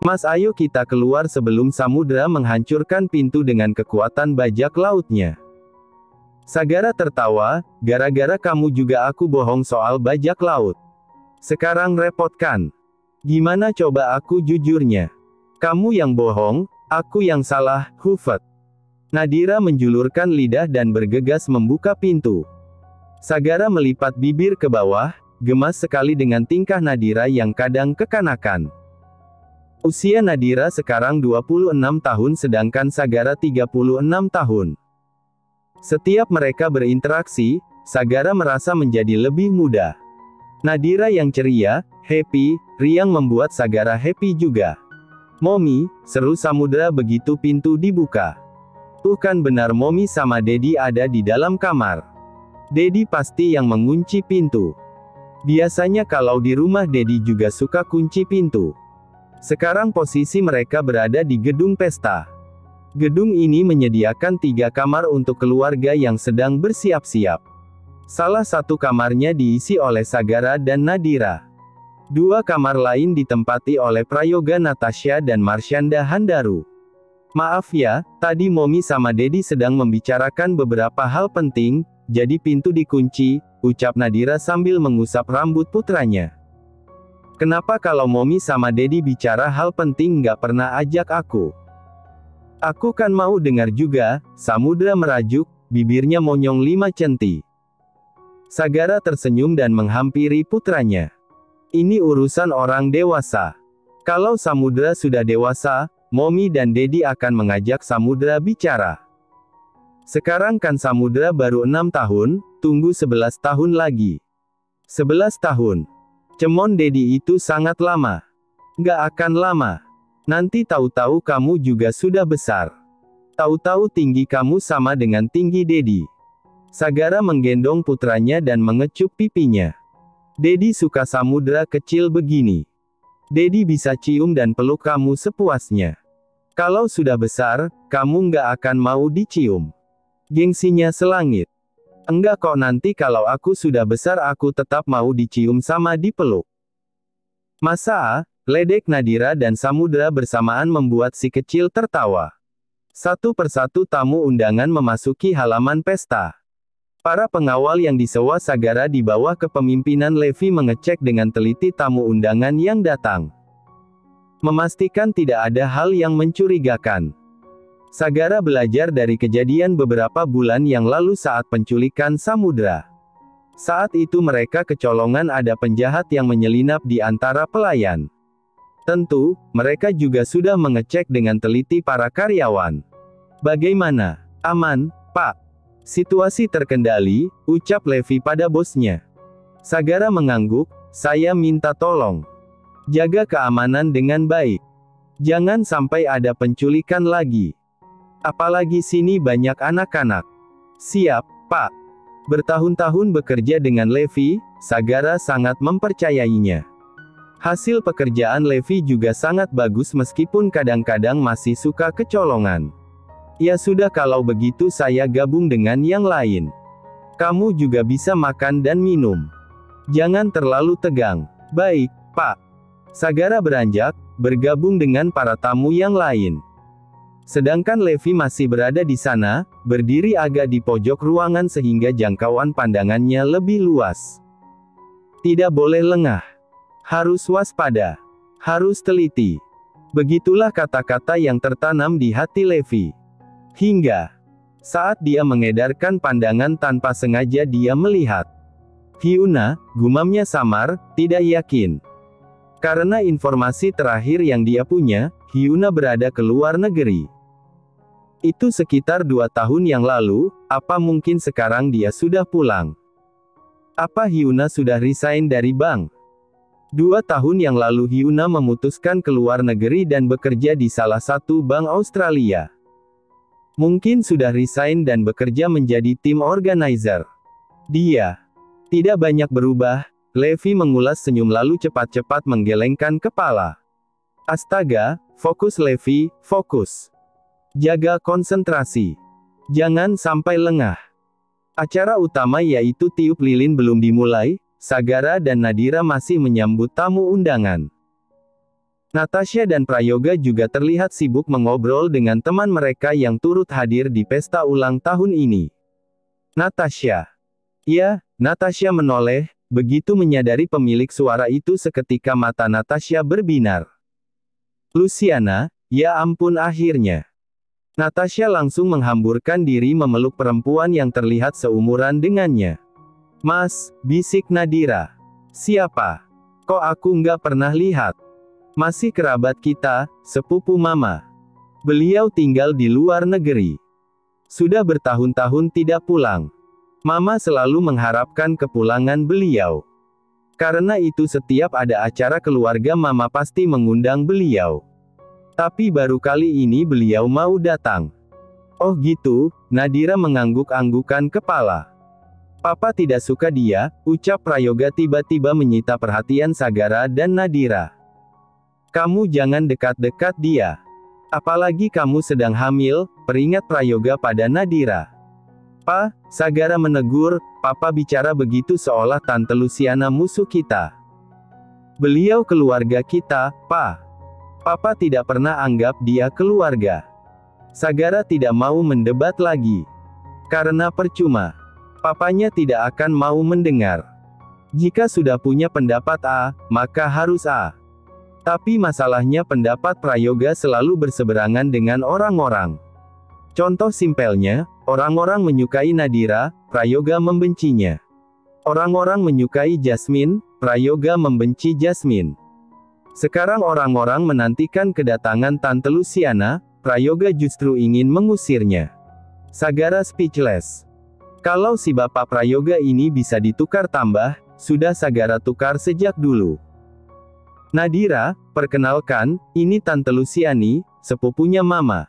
Mas, ayo kita keluar sebelum samudera menghancurkan pintu dengan kekuatan bajak lautnya. Sagara tertawa, gara-gara kamu juga aku bohong soal bajak laut. Sekarang repot kan? Gimana coba aku jujurnya? Kamu yang bohong, aku yang salah, Hufet. Nadira menjulurkan lidah dan bergegas membuka pintu. Sagara melipat bibir ke bawah, gemas sekali dengan tingkah Nadira yang kadang kekanakan. Usia Nadira sekarang 26 tahun sedangkan Sagara 36 tahun. Setiap mereka berinteraksi, Sagara merasa menjadi lebih muda. Nadira yang ceria, happy, riang membuat Sagara happy juga. Momi, seru samudera begitu pintu dibuka. Tuh kan benar Momi sama Dedi ada di dalam kamar. Dedi pasti yang mengunci pintu. Biasanya kalau di rumah Dedi juga suka kunci pintu. Sekarang posisi mereka berada di gedung pesta. Gedung ini menyediakan 3 kamar untuk keluarga yang sedang bersiap-siap. Salah satu kamarnya diisi oleh Sagara dan Nadira. 2 kamar lain ditempati oleh Prayoga Natasha dan Marsyanda Handaru. Maaf ya, tadi Momi sama Dedi sedang membicarakan beberapa hal penting, jadi pintu dikunci, ucap Nadira sambil mengusap rambut putranya. Kenapa kalau Momi sama Dedi bicara hal penting nggak pernah ajak aku? Aku kan mau dengar juga, samudera merajuk, bibirnya monyong 5 centi. Sagara tersenyum dan menghampiri putranya. Ini urusan orang dewasa. Kalau samudera sudah dewasa, Momi dan Dedi akan mengajak samudera bicara. Sekarang kan samudera baru 6 tahun, tunggu 11 tahun lagi. 11 tahun. Cemon Dedi itu sangat lama. Nggak akan lama. Nanti tahu-tahu kamu juga sudah besar. Tahu-tahu tinggi kamu sama dengan tinggi Dedi. Sagara menggendong putranya dan mengecup pipinya. Dedi suka samudera kecil begini. Dedi bisa cium dan peluk kamu sepuasnya. Kalau sudah besar, kamu nggak akan mau dicium. Gengsinya selangit. Enggak kok, nanti kalau aku sudah besar aku tetap mau dicium sama dipeluk. Masa? Ledek Nadira dan samudera bersamaan membuat si kecil tertawa. Satu persatu tamu undangan memasuki halaman pesta. Para pengawal yang disewa Sagara di bawah kepemimpinan Levi mengecek dengan teliti tamu undangan yang datang. Memastikan tidak ada hal yang mencurigakan. Sagara belajar dari kejadian beberapa bulan yang lalu saat penculikan samudera. Saat itu mereka kecolongan ada penjahat yang menyelinap di antara pelayan. Tentu, mereka juga sudah mengecek dengan teliti para karyawan. Bagaimana? Aman, Pak. Situasi terkendali, ucap Levi pada bosnya. Sagara mengangguk, saya minta tolong. Jaga keamanan dengan baik. Jangan sampai ada penculikan lagi. Apalagi sini banyak anak-anak. Siap, Pak. Bertahun-tahun bekerja dengan Levi, Sagara sangat mempercayainya. Hasil pekerjaan Levi juga sangat bagus meskipun kadang-kadang masih suka kecolongan. Ya sudah, kalau begitu saya gabung dengan yang lain. Kamu juga bisa makan dan minum. Jangan terlalu tegang. Baik, Pak. Sagara beranjak, bergabung dengan para tamu yang lain. Sedangkan Levi masih berada di sana, berdiri agak di pojok ruangan sehingga jangkauan pandangannya lebih luas. Tidak boleh lengah. Harus waspada. Harus teliti. Begitulah kata-kata yang tertanam di hati Levi. Hingga saat dia mengedarkan pandangan tanpa sengaja dia melihat Hyuna, gumamnya samar, tidak yakin. Karena informasi terakhir yang dia punya, Hyuna berada ke luar negeri. Itu sekitar 2 tahun yang lalu, apa mungkin sekarang dia sudah pulang? Apa Hyuna sudah resign dari bank? 2 tahun yang lalu Hyuna memutuskan keluar negeri dan bekerja di salah satu bank Australia. Mungkin sudah resign dan bekerja menjadi tim organizer. Dia tidak banyak berubah. Levi mengulas senyum lalu cepat-cepat menggelengkan kepala. Astaga, fokus Levi, fokus. Jaga konsentrasi. Jangan sampai lengah. Acara utama yaitu tiup lilin belum dimulai. Sagara dan Nadira masih menyambut tamu undangan. Natasha dan Prayoga juga terlihat sibuk mengobrol dengan teman mereka yang turut hadir di pesta ulang tahun ini. Natasha. Ya, Natasha menoleh, begitu menyadari pemilik suara itu seketika mata Natasha berbinar. Luciana, ya ampun akhirnya. Natasha langsung menghamburkan diri memeluk perempuan yang terlihat seumuran dengannya. Mas, bisik Nadira. Siapa? Kok aku nggak pernah lihat? Masih kerabat kita, sepupu Mama. Beliau tinggal di luar negeri. Sudah bertahun-tahun tidak pulang. Mama selalu mengharapkan kepulangan beliau. Karena itu setiap ada acara keluarga Mama pasti mengundang beliau. Tapi baru kali ini beliau mau datang. Oh gitu, Nadira mengangguk-anggukan kepala. Papa tidak suka dia, ucap Prayoga tiba-tiba menyita perhatian Sagara dan Nadira. Kamu jangan dekat-dekat dia. Apalagi kamu sedang hamil, peringat Prayoga pada Nadira. Pa, Sagara menegur, Papa bicara begitu seolah Tante Luciana musuh kita. Beliau keluarga kita, Pa. Papa tidak pernah anggap dia keluarga. Sagara tidak mau mendebat lagi. Karena percuma. Papanya tidak akan mau mendengar. Jika sudah punya pendapat A, maka harus A. Tapi masalahnya pendapat Prayoga selalu berseberangan dengan orang-orang. Contoh simpelnya, orang-orang menyukai Nadira, Prayoga membencinya. Orang-orang menyukai Jasmine, Prayoga membenci Jasmine. Sekarang orang-orang menantikan kedatangan Tante Luciana, Prayoga justru ingin mengusirnya. Sagara speechless. Kalau si bapak Prayoga ini bisa ditukar tambah, sudah Sagara tukar sejak dulu. Nadira, perkenalkan, ini Tante Luciani, sepupunya Mama.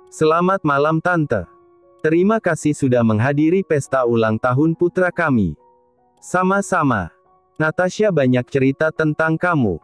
Selamat malam Tante. Terima kasih sudah menghadiri pesta ulang tahun putra kami. Sama-sama. Natasha banyak cerita tentang kamu.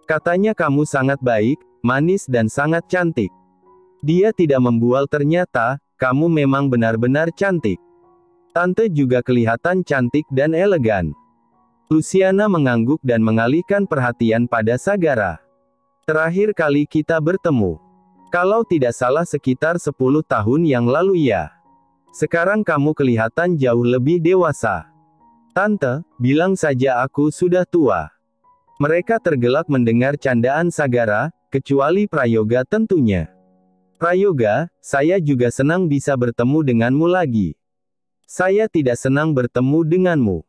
Katanya kamu sangat baik, manis dan sangat cantik. Dia tidak membual ternyata, kamu memang benar-benar cantik. Tante juga kelihatan cantik dan elegan. Luciana mengangguk dan mengalihkan perhatian pada Sagara. Terakhir kali kita bertemu. Kalau tidak salah sekitar 10 tahun yang lalu ya. Sekarang kamu kelihatan jauh lebih dewasa. Tante, bilang saja aku sudah tua. Mereka tergelak mendengar candaan Sagara, kecuali Prayoga tentunya. Prayoga, saya juga senang bisa bertemu denganmu lagi. Saya tidak senang bertemu denganmu.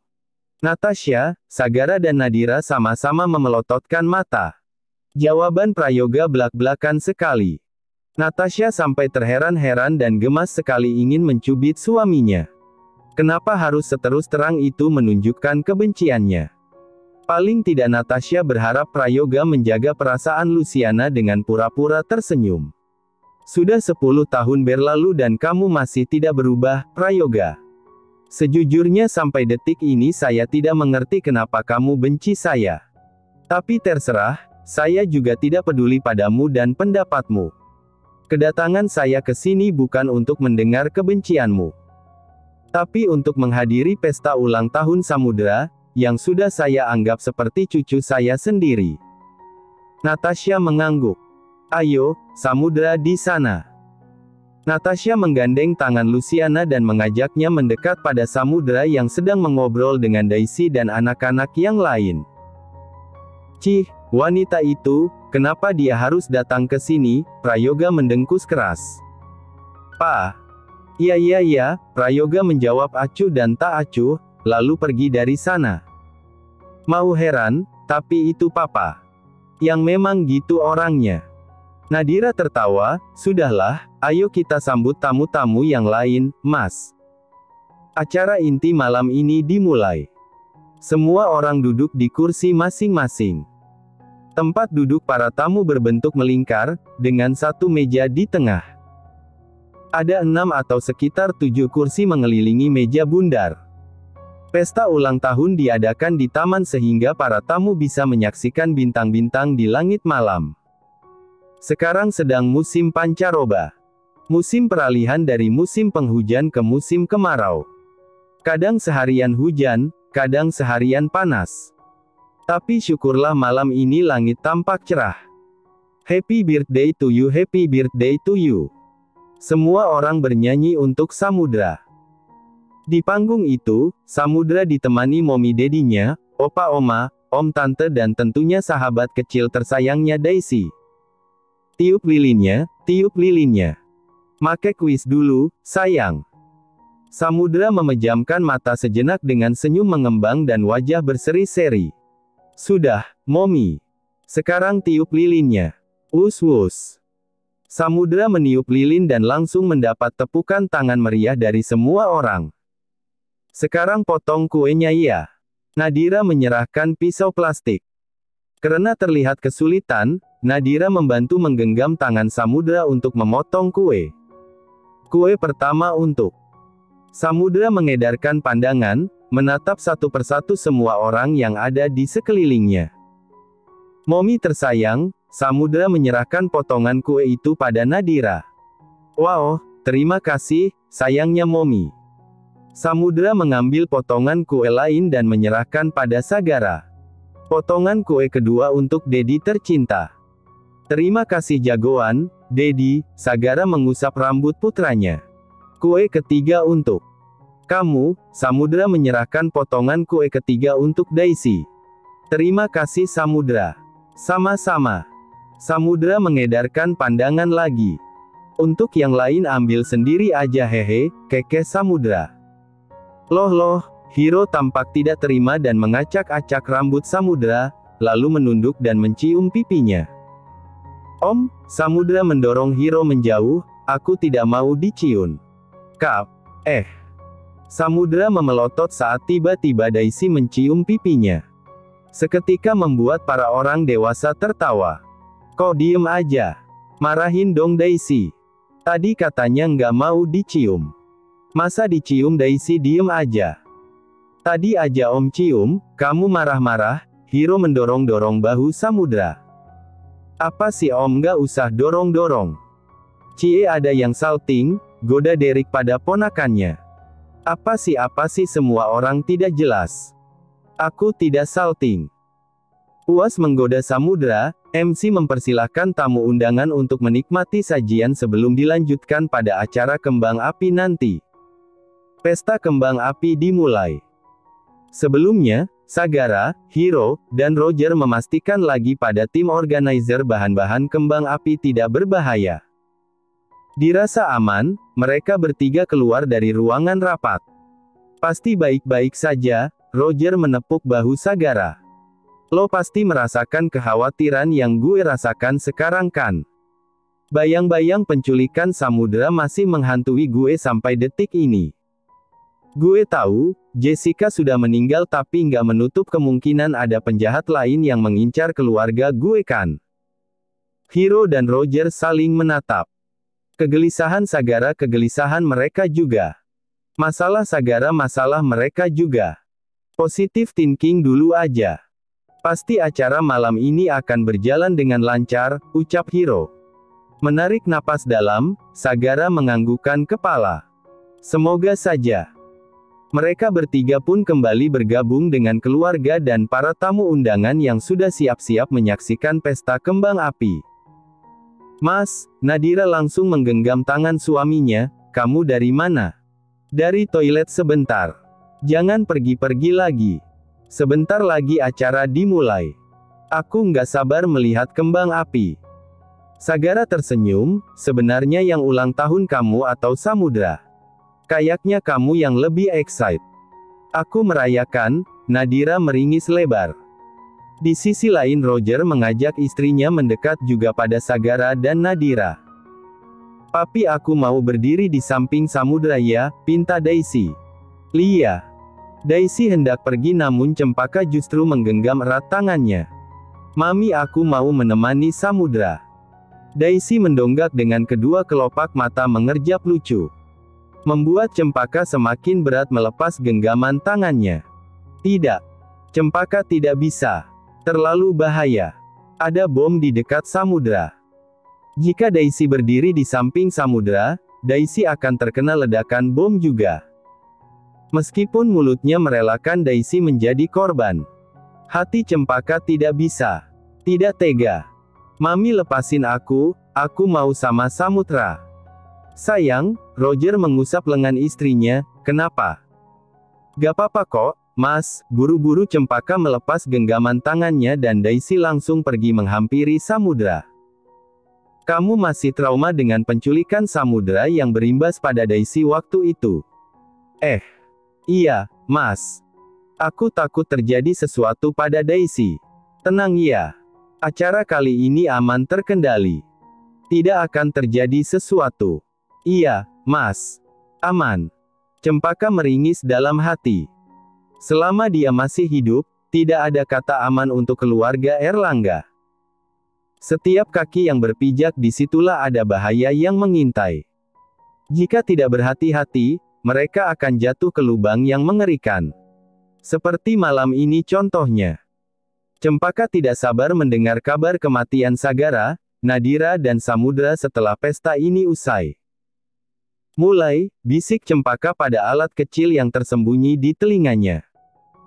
Natasha, Sagara dan Nadira sama-sama memelototkan mata. Jawaban Prayoga belak-belakan sekali. Natasha sampai terheran-heran dan gemas sekali ingin mencubit suaminya. Kenapa harus seterus terang itu menunjukkan kebenciannya? Paling tidak Natasha berharap Prayoga menjaga perasaan Luciana dengan pura-pura tersenyum. Sudah 10 tahun berlalu dan kamu masih tidak berubah, Prayoga. Sejujurnya sampai detik ini saya tidak mengerti kenapa kamu benci saya. Tapi terserah, saya juga tidak peduli padamu dan pendapatmu. Kedatangan saya ke sini bukan untuk mendengar kebencianmu. Tapi untuk menghadiri pesta ulang tahun Samudra, yang sudah saya anggap seperti cucu saya sendiri. Natasha mengangguk. Ayo, Samudra di sana. Natasha menggandeng tangan Luciana dan mengajaknya mendekat pada Samudra yang sedang mengobrol dengan Daisy dan anak-anak yang lain. Cih, wanita itu, kenapa dia harus datang ke sini? Prayoga mendengkus keras. Pa. Iya, Prayoga menjawab acuh dan tak acuh, lalu pergi dari sana. Mau heran, tapi itu Papa. Yang memang gitu orangnya. Nadira tertawa, sudahlah, ayo kita sambut tamu-tamu yang lain, Mas. Acara inti malam ini dimulai. Semua orang duduk di kursi masing-masing. Tempat duduk para tamu berbentuk melingkar, dengan satu meja di tengah. Ada 6 atau sekitar 7 kursi mengelilingi meja bundar. Pesta ulang tahun diadakan di taman sehingga para tamu bisa menyaksikan bintang-bintang di langit malam. Sekarang sedang musim pancaroba. Musim peralihan dari musim penghujan ke musim kemarau. Kadang seharian hujan, kadang seharian panas. Tapi syukurlah malam ini langit tampak cerah. Happy birthday to you, happy birthday to you. Semua orang bernyanyi untuk Samudra. Di panggung itu, Samudra ditemani mommy dedinya, opa oma, om tante dan tentunya sahabat kecil tersayangnya Daisy. Tiup lilinnya, tiup lilinnya. Make kuis dulu, sayang. Samudra memejamkan mata sejenak dengan senyum mengembang dan wajah berseri-seri. Sudah, mommy. Sekarang tiup lilinnya. Wus-wus. Samudra meniup lilin dan langsung mendapat tepukan tangan meriah dari semua orang. Sekarang potong kuenya ya. Nadira menyerahkan pisau plastik. Karena terlihat kesulitan, Nadira membantu menggenggam tangan Samudra untuk memotong kue. Kue pertama untuk Samudra mengedarkan pandangan, menatap satu persatu semua orang yang ada di sekelilingnya. Mommy tersayang, Samudra menyerahkan potongan kue itu pada Nadira. Wow, terima kasih, sayangnya mommy. Samudra mengambil potongan kue lain dan menyerahkan pada Sagara. Potongan kue kedua untuk Dedi tercinta. Terima kasih jagoan, Dedi, Sagara mengusap rambut putranya. Kue ketiga untuk kamu, Samudra menyerahkan potongan kue ketiga untuk Daisy. Terima kasih Samudra. Sama-sama. Samudra mengedarkan pandangan lagi. Untuk yang lain ambil sendiri aja hehe, kekeh Samudra. Loh, Hiro tampak tidak terima dan mengacak-acak rambut Samudra, lalu menunduk dan mencium pipinya. Om, Samudra mendorong Hiro menjauh, aku tidak mau dicium. Kap, Samudra memelotot saat tiba-tiba Daisy mencium pipinya. Seketika membuat para orang dewasa tertawa. Kok diem aja? Marahin dong Daisy. Tadi katanya nggak mau dicium. Masa dicium Daisy diem aja? Tadi aja om cium, kamu marah-marah. Hiro mendorong-dorong bahu Samudra. Apa sih om, nggak usah dorong-dorong. Cie ada yang salting, goda Derek pada ponakannya. Apa sih semua orang tidak jelas. Aku tidak salting. Puas menggoda Samudra, MC mempersilahkan tamu undangan untuk menikmati sajian sebelum dilanjutkan pada acara kembang api nanti. Pesta kembang api dimulai. Sebelumnya, Sagara, Hiro, dan Roger memastikan lagi pada tim organizer bahan-bahan kembang api tidak berbahaya. Dirasa aman, mereka bertiga keluar dari ruangan rapat. Pasti baik-baik saja, Roger menepuk bahu Sagara. Lo pasti merasakan kekhawatiran yang gue rasakan sekarang kan? Bayang-bayang penculikan Samudra masih menghantui gue sampai detik ini. Gue tahu, Jessica sudah meninggal tapi nggak menutup kemungkinan ada penjahat lain yang mengincar keluarga gue kan? Hiro dan Roger saling menatap. Kegelisahan Sagara, kegelisahan mereka juga. Masalah Sagara, masalah mereka juga. Positive thinking dulu aja. Pasti acara malam ini akan berjalan dengan lancar, ucap Hiro. Menarik napas dalam, Sagara menganggukkan kepala. Semoga saja. Mereka bertiga pun kembali bergabung dengan keluarga dan para tamu undangan yang sudah siap-siap menyaksikan pesta kembang api. Mas, Nadira langsung menggenggam tangan suaminya, kamu dari mana? Dari toilet sebentar. Jangan pergi-pergi lagi. Sebentar lagi acara dimulai. Aku nggak sabar melihat kembang api. Sagara tersenyum, sebenarnya yang ulang tahun kamu atau Samudra? Kayaknya kamu yang lebih excited. Aku merayakan, Nadira meringis lebar. Di sisi lain Roger mengajak istrinya mendekat juga pada Sagara dan Nadira. Papi aku mau berdiri di samping Samudra ya, pinta Daisy. Lia. Daisy hendak pergi namun Cempaka justru menggenggam erat tangannya. Mami aku mau menemani Samudra. Daisy mendonggak dengan kedua kelopak mata mengerjap lucu. Membuat Cempaka semakin berat melepas genggaman tangannya. Tidak. Cempaka tidak bisa. Terlalu bahaya. Ada bom di dekat Samudra. Jika Daisy berdiri di samping Samudra, Daisy akan terkena ledakan bom juga. Meskipun mulutnya merelakan Daisy menjadi korban. Hati Cempaka tidak bisa. Tidak tega. Mami lepasin aku mau sama Samudra. Sayang, Roger mengusap lengan istrinya, kenapa? Gak apa-apa kok, Mas. Buru-buru Cempaka melepas genggaman tangannya dan Daisy langsung pergi menghampiri Samudra. Kamu masih trauma dengan penculikan Samudra yang berimbas pada Daisy waktu itu? Iya, Mas. Aku takut terjadi sesuatu pada Daisy. Tenang ya. Acara kali ini aman terkendali. Tidak akan terjadi sesuatu. Iya, Mas. Aman. Cempaka meringis dalam hati. Selama dia masih hidup, tidak ada kata aman untuk keluarga Erlangga. Setiap kaki yang berpijak disitulah ada bahaya yang mengintai. Jika tidak berhati-hati, mereka akan jatuh ke lubang yang mengerikan. Seperti malam ini contohnya. Cempaka tidak sabar mendengar kabar kematian Sagara, Nadira dan Samudra setelah pesta ini usai. Mulai, bisik Cempaka pada alat kecil yang tersembunyi di telinganya.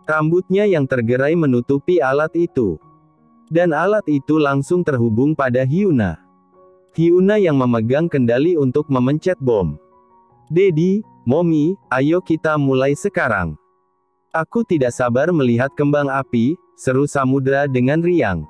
Rambutnya yang tergerai menutupi alat itu. Dan alat itu langsung terhubung pada Hyuna. Hyuna yang memegang kendali untuk memencet bom. Dedi, Momi, ayo kita mulai sekarang. Aku tidak sabar melihat kembang api, seru Samudra dengan riang.